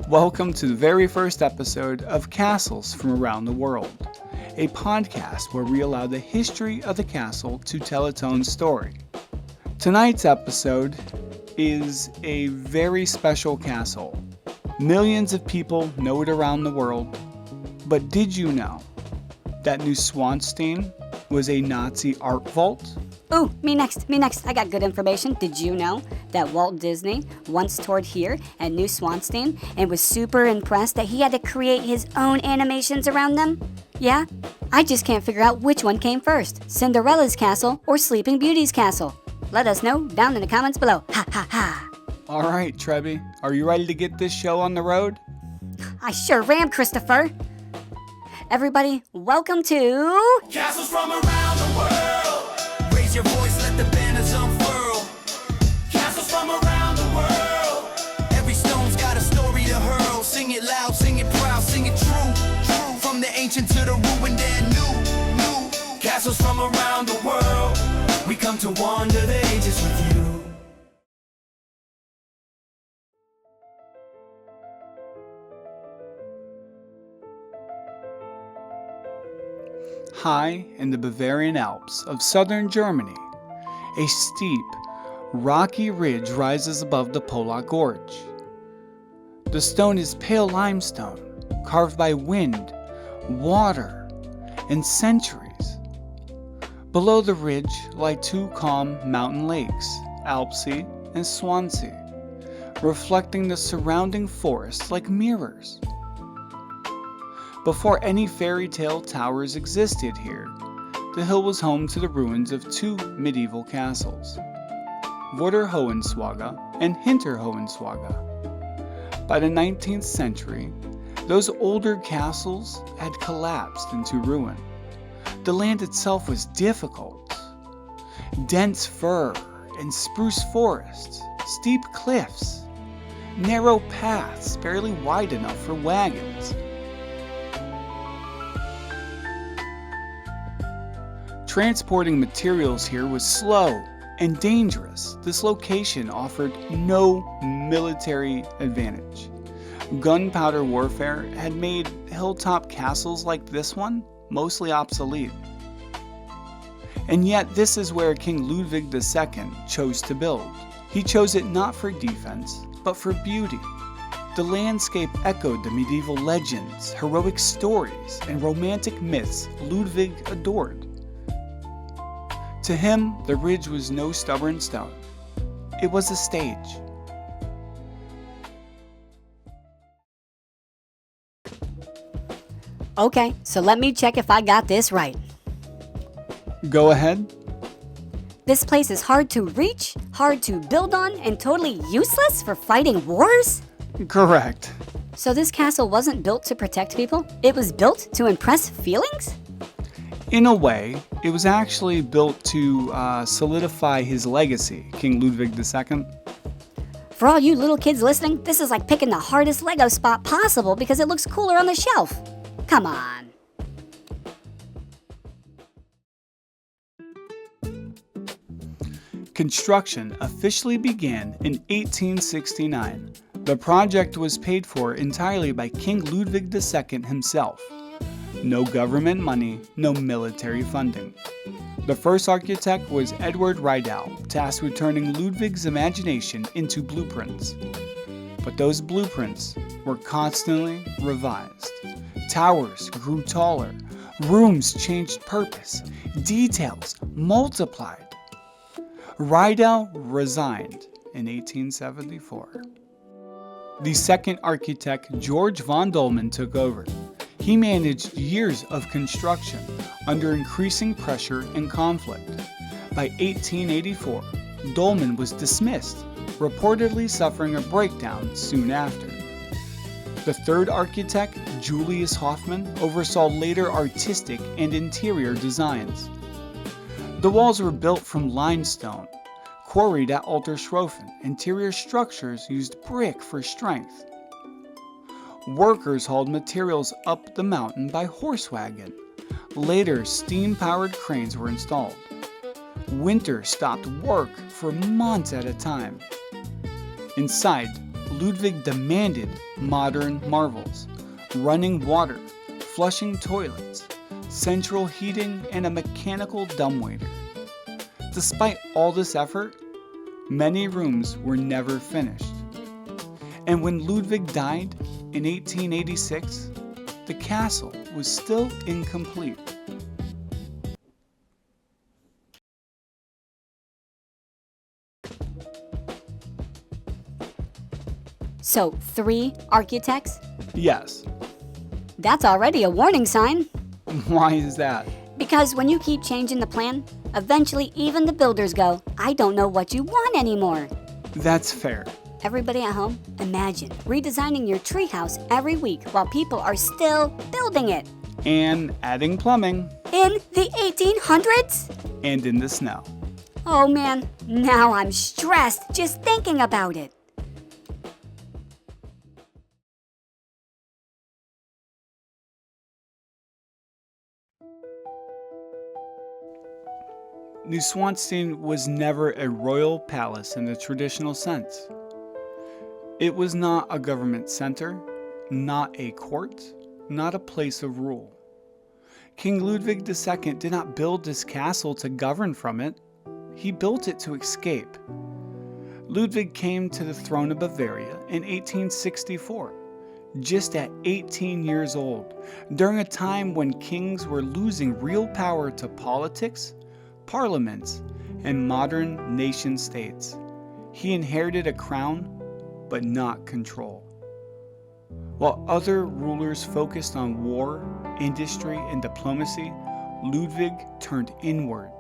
Welcome to the very first episode of Castles from Around the World, a podcast where we allow the history of the castle to tell its own story. Tonight's episode is a very special castle. Millions of people know it around the world, but did you know that Neuschwanstein was a Nazi art vault? Ooh, me next. I got good information. Did you know that Walt Disney once toured here at Neuschwanstein and was super impressed that he had to create his own animations around them? Yeah? I just can't figure out which one came first, Cinderella's castle or Sleeping Beauty's castle. Let us know down in the comments below. Ha ha ha. Alright, Trebby, are you ready to get this show on the road? I sure am, Christopher. Everybody, welcome to... Castles from around the world. Raise your voice, let the banners unfurl. Castles from around the world. Every stone's got a story to hurl. Sing it loud, sing it proud, sing it true. From the ancient to the ruined and new. Castles from around the world. We come to wander the ages with you. High in the Bavarian Alps of southern Germany, a steep, rocky ridge rises above the Polak Gorge. The stone is pale limestone, carved by wind, water, and centuries. Below the ridge lie two calm mountain lakes, L.L.C and Swansea, reflecting the surrounding forest like mirrors. Before any fairy tale towers existed here, the hill was home to the ruins of two medieval castles, Vorderhohenswage and Hinterhohenswage. By the 19th century, those older castles had collapsed into ruin. The land itself was difficult. Dense fir and spruce forests, steep cliffs, narrow paths barely wide enough for wagons. Transporting materials here was slow and dangerous. This location offered no military advantage. Gunpowder warfare had made hilltop castles like this one mostly obsolete. And yet this is where King Ludwig II chose to build. He chose it not for defense, but for beauty. The landscape echoed the medieval legends, heroic stories, and romantic myths Ludwig adored. To him, the ridge was no stubborn stone. It was a stage. Okay, so let me check if I got this right. Go ahead. This place is hard to reach, hard to build on, and totally useless for fighting wars? Correct. So this castle wasn't built to protect people? It was built to impress feelings? In a way, it was actually built to solidify his legacy, King Ludwig II. For all you little kids listening, this is like picking the hardest Lego spot possible because it looks cooler on the shelf. Come on. Construction officially began in 1869. The project was paid for entirely by King Ludwig II himself. No government money, no military funding. The first architect was Edward Riedel, tasked with turning Ludwig's imagination into blueprints. But those blueprints were constantly revised. Towers grew taller, rooms changed purpose, details multiplied. Riedel resigned in 1874. The second architect, George von Dolman, took over. He managed years of construction under increasing pressure and conflict. By 1884, Dolman was dismissed, reportedly suffering a breakdown soon after. The third architect, Julius Hofmann, oversaw later artistic and interior designs. The walls were built from limestone, quarried at Altershofen. Interior structures used brick for strength. Workers hauled materials up the mountain by horse wagon. Later, steam-powered cranes were installed. Winter stopped work for months at a time. Inside, Ludwig demanded modern marvels, running water, flushing toilets, central heating, and a mechanical dumbwaiter. Despite all this effort, many rooms were never finished. And when Ludwig died in 1886, the castle was still incomplete. So, 3 architects? Yes. That's already a warning sign. Why is that? Because when you keep changing the plan, eventually even the builders go, I don't know what you want anymore. That's fair. Everybody at home, imagine redesigning your treehouse every week while people are still building it. And adding plumbing. In the 1800s? And in the snow. Oh man, now I'm stressed just thinking about it. Neuschwanstein was never a royal palace in the traditional sense. It was not a government center, not a court, not a place of rule. King Ludwig II did not build this castle to govern from it. He built it to escape. Ludwig came to the throne of Bavaria in 1864, just at 18 years old, during a time when kings were losing real power to politics, parliaments, and modern nation states. He inherited a crown, but not control. While other rulers focused on war, industry, and diplomacy, Ludwig turned inward.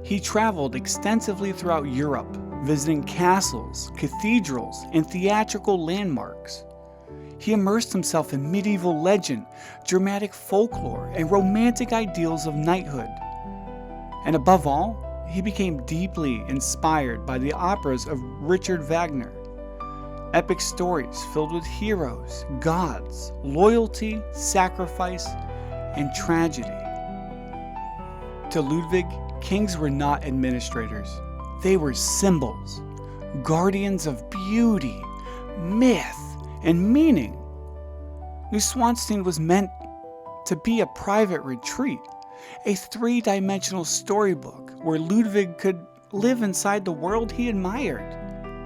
He traveled extensively throughout Europe, visiting castles, cathedrals, and theatrical landmarks. He immersed himself in medieval legend, dramatic folklore, and romantic ideals of knighthood. And above all, he became deeply inspired by the operas of Richard Wagner. Epic stories filled with heroes, gods, loyalty, sacrifice, and tragedy. To Ludwig, kings were not administrators. They were symbols, guardians of beauty, myth, and meaning. Neuschwanstein was meant to be a private retreat, a 3-dimensional storybook where Ludwig could live inside the world he admired.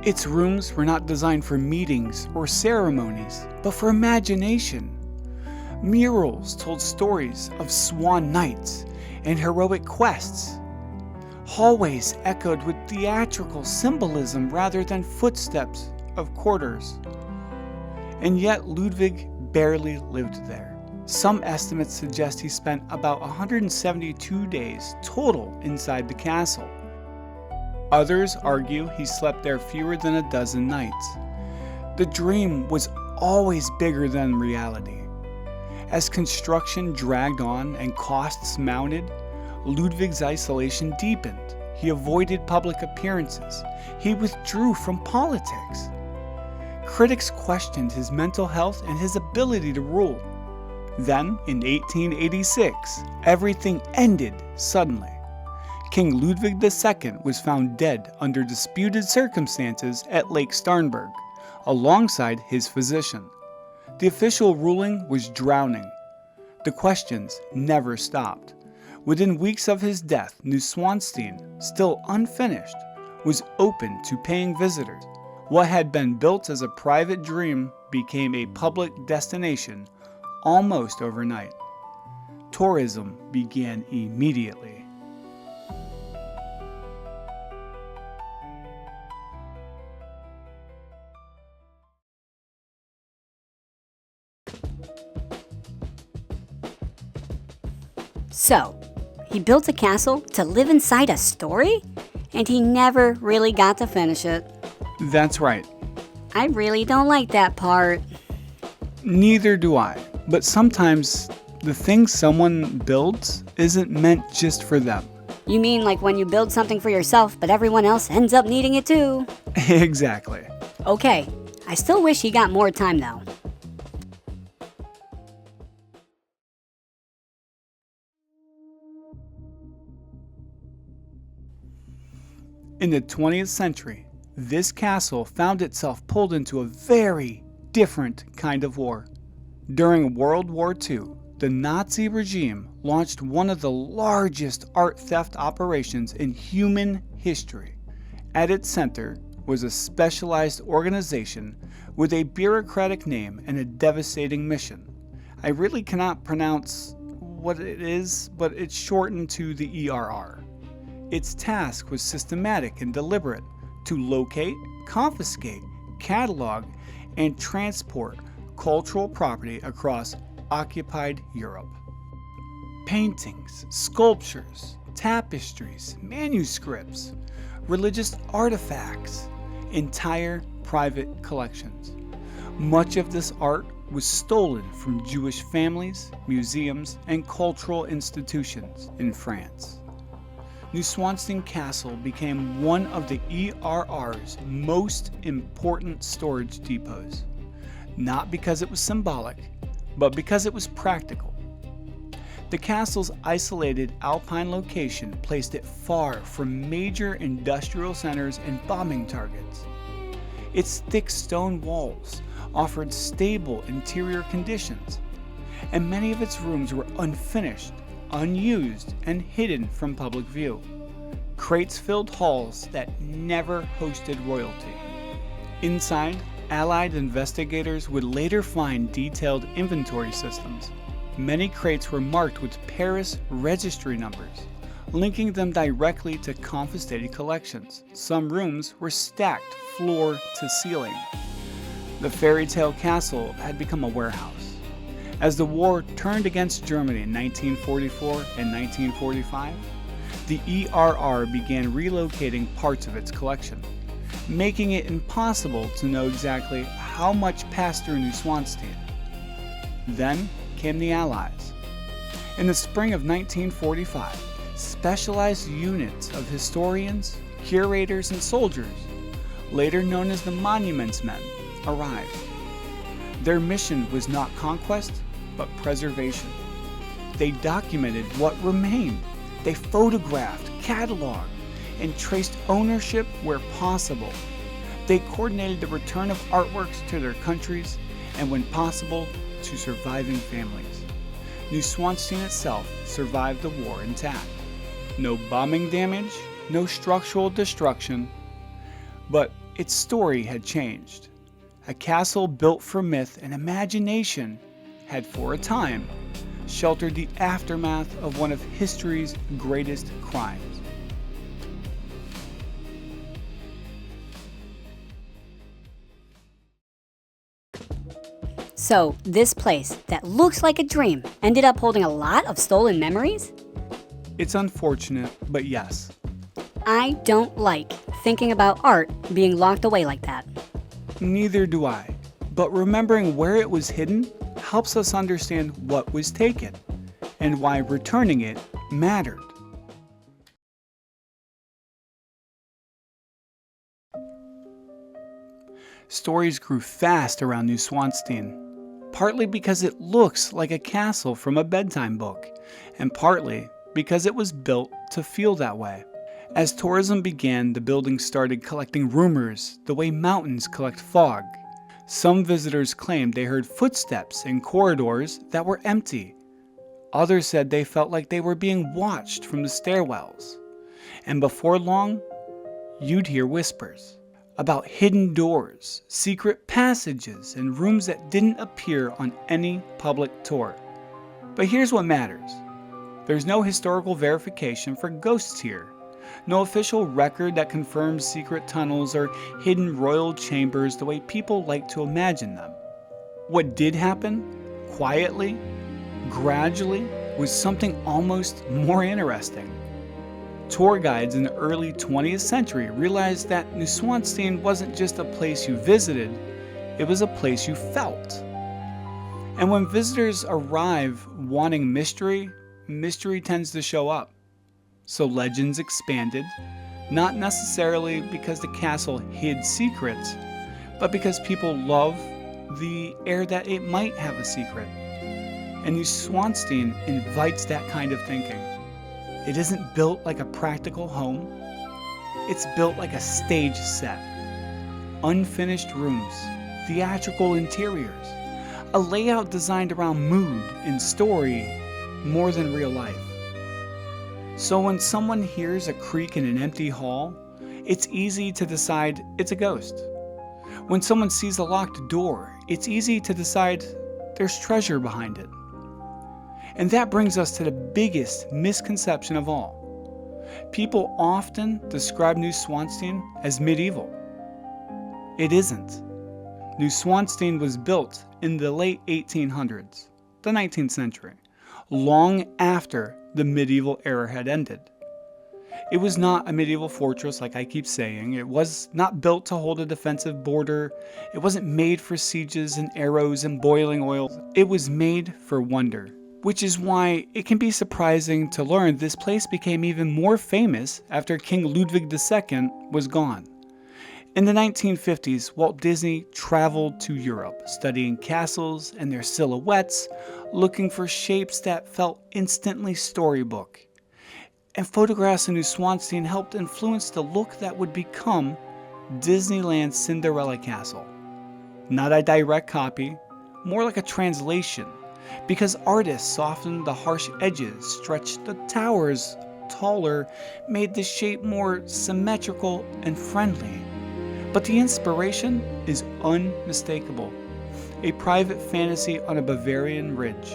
Its rooms were not designed for meetings or ceremonies, but for imagination. Murals told stories of swan knights and heroic quests. Hallways echoed with theatrical symbolism rather than footsteps of courtiers. And yet Ludwig barely lived there. Some estimates suggest he spent about 172 days total inside the castle. Others argue he slept there fewer than a dozen nights. The dream was always bigger than reality. As construction dragged on and costs mounted, Ludwig's isolation deepened. He avoided public appearances. He withdrew from politics. Critics questioned his mental health and his ability to rule. Then, in 1886, everything ended suddenly. King Ludwig II was found dead under disputed circumstances at Lake Starnberg, alongside his physician. The official ruling was drowning. The questions never stopped. Within weeks of his death, Neuschwanstein, still unfinished, was open to paying visitors. What had been built as a private dream became a public destination almost overnight. Tourism began immediately. So, he built a castle to live inside a story? And he never really got to finish it. That's right. I really don't like that part. Neither do I. But sometimes the thing someone builds isn't meant just for them. You mean like when you build something for yourself, but everyone else ends up needing it too? Exactly. Okay, I still wish he got more time though. In the 20th century, this castle found itself pulled into a very different kind of war. During World War II, the Nazi regime launched one of the largest art theft operations in human history. At its center was a specialized organization with a bureaucratic name and a devastating mission. I really cannot pronounce what it is, but it's shortened to the ERR. Its task was systematic and deliberate to locate, confiscate, catalog, and transport cultural property across occupied Europe. Paintings, sculptures, tapestries, manuscripts, religious artifacts, entire private collections. Much of this art was stolen from Jewish families, museums, and cultural institutions in France. Neuschwanstein Castle became one of the ERR's most important storage depots, not because it was symbolic, but because it was practical. The castle's isolated alpine location placed it far from major industrial centers and bombing targets. Its thick stone walls offered stable interior conditions, and many of its rooms were unfinished, unused, and hidden from public view. Crates-filled halls that never hosted royalty. Inside, Allied investigators would later find detailed inventory systems. Many crates were marked with Paris registry numbers, linking them directly to confiscated collections. Some rooms were stacked floor to ceiling. The fairy tale castle had become a warehouse. As the war turned against Germany in 1944 and 1945, the ERR began relocating parts of its collection, making it impossible to know exactly how much passed through Neuschwanstein. Then came the Allies. In the spring of 1945, specialized units of historians, curators, and soldiers, later known as the Monuments Men, arrived. Their mission was not conquest, but preservation. They documented what remained. They photographed, cataloged, and traced ownership where possible. They coordinated the return of artworks to their countries and, when possible, to surviving families. Neuschwanstein itself survived the war intact. No bombing damage, no structural destruction, but its story had changed. A castle built for myth and imagination had, for a time, sheltered the aftermath of one of history's greatest crimes. So, this place that looks like a dream ended up holding a lot of stolen memories? It's unfortunate, but yes. I don't like thinking about art being locked away like that. Neither do I. But remembering where it was hidden helps us understand what was taken and why returning it mattered. Stories grew fast around Neuschwanstein, partly because it looks like a castle from a bedtime book, and partly because it was built to feel that way. As tourism began, the building started collecting rumors the way mountains collect fog. Some visitors claimed they heard footsteps in corridors that were empty. Others said they felt like they were being watched from the stairwells. And before long, you'd hear whispers about hidden doors, secret passages, and rooms that didn't appear on any public tour. But here's what matters. There's no historical verification for ghosts here. No official record that confirms secret tunnels or hidden royal chambers the way people like to imagine them. What did happen, quietly, gradually, was something almost more interesting. Tour guides in the early 20th century realized that Neuschwanstein wasn't just a place you visited, it was a place you felt. And when visitors arrive wanting mystery, mystery tends to show up. So legends expanded, not necessarily because the castle hid secrets, but because people love the air that it might have a secret. And Neuschwanstein invites that kind of thinking. It isn't built like a practical home. It's built like a stage set, unfinished rooms, theatrical interiors, a layout designed around mood and story more than real life. So when someone hears a creak in an empty hall, it's easy to decide it's a ghost. When someone sees a locked door, it's easy to decide there's treasure behind it. And that brings us to the biggest misconception of all. People often describe Neuschwanstein as medieval. It isn't. Neuschwanstein was built in the late 1800s, the 19th century, long after the medieval era had ended. It was not a medieval fortress like I keep saying. It was not built to hold a defensive border. It wasn't made for sieges and arrows and boiling oil. It was made for wonder, which is why it can be surprising to learn this place became even more famous after King Ludwig II was gone. In the 1950s, Walt Disney traveled to Europe, studying castles and their silhouettes, looking for shapes that felt instantly storybook. And photographs of Neuschwanstein helped influence the look that would become Disneyland's Cinderella Castle. Not a direct copy, more like a translation, because artists softened the harsh edges, stretched the towers taller, made the shape more symmetrical and friendly. But the inspiration is unmistakable. A private fantasy on a Bavarian ridge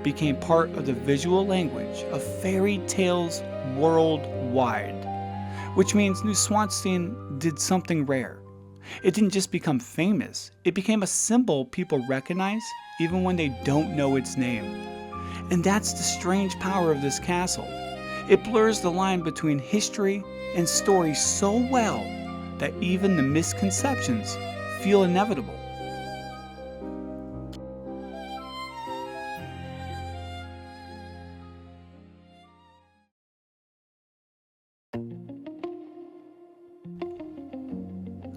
became part of the visual language of fairy tales worldwide, which means Neuschwanstein did something rare. It didn't just become famous, it became a symbol people recognize even when they don't know its name. And that's the strange power of this castle. It blurs the line between history and story so well that even the misconceptions feel inevitable.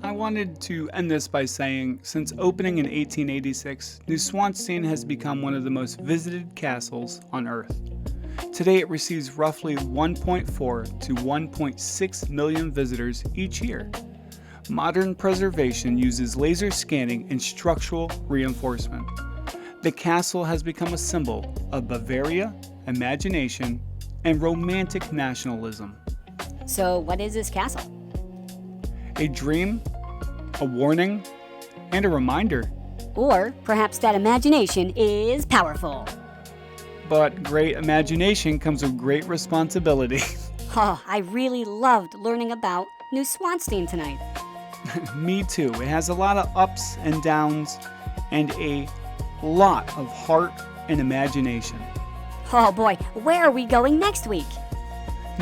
I wanted to end this by saying, since opening in 1886, Neuschwanstein has become one of the most visited castles on Earth. Today it receives roughly 1.4 to 1.6 million visitors each year. Modern preservation uses laser scanning and structural reinforcement. The castle has become a symbol of Bavaria, imagination, and romantic nationalism. So what is this castle? A dream, a warning, and a reminder. Or perhaps that imagination is powerful. But great imagination comes with great responsibility. Oh, I really loved learning about Neuschwanstein tonight. Me too. It has a lot of ups and downs and a lot of heart and imagination. Oh boy, where are we going next week?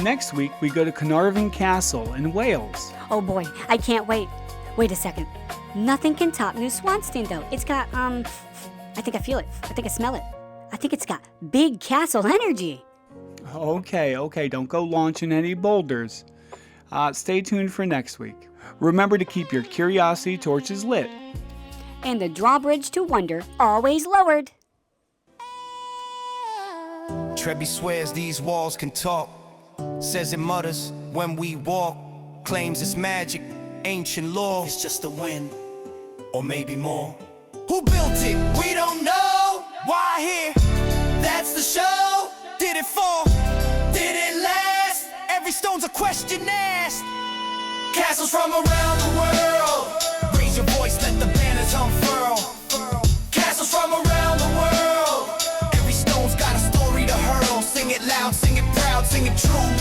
Next week, we go to Caernarfon Castle in Wales. Oh boy, I can't wait. Wait a second. Nothing can top Neuschwanstein though. It's got, I think I feel it. I think I smell it. I think it's got big castle energy. Okay, don't go launching any boulders. Stay tuned for next week. Remember to keep your curiosity torches lit. And the drawbridge to wonder always lowered. Trebby swears these walls can talk. Says it mutters when we walk. Claims it's magic, ancient lore. It's just the wind, or maybe more. Who built it? We don't know. Why here? That's the show. Did it fall? Did it last? Every stone's a question asked. Castles from around the world. Raise your voice, let the banners unfurl. Castles from around the world. Every stone's got a story to hurl. Sing it loud, sing it proud, sing it true.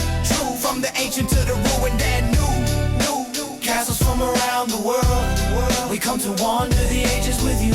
From the ancient to the ruined and new. Castles from around the world. We come to wander the ages with you.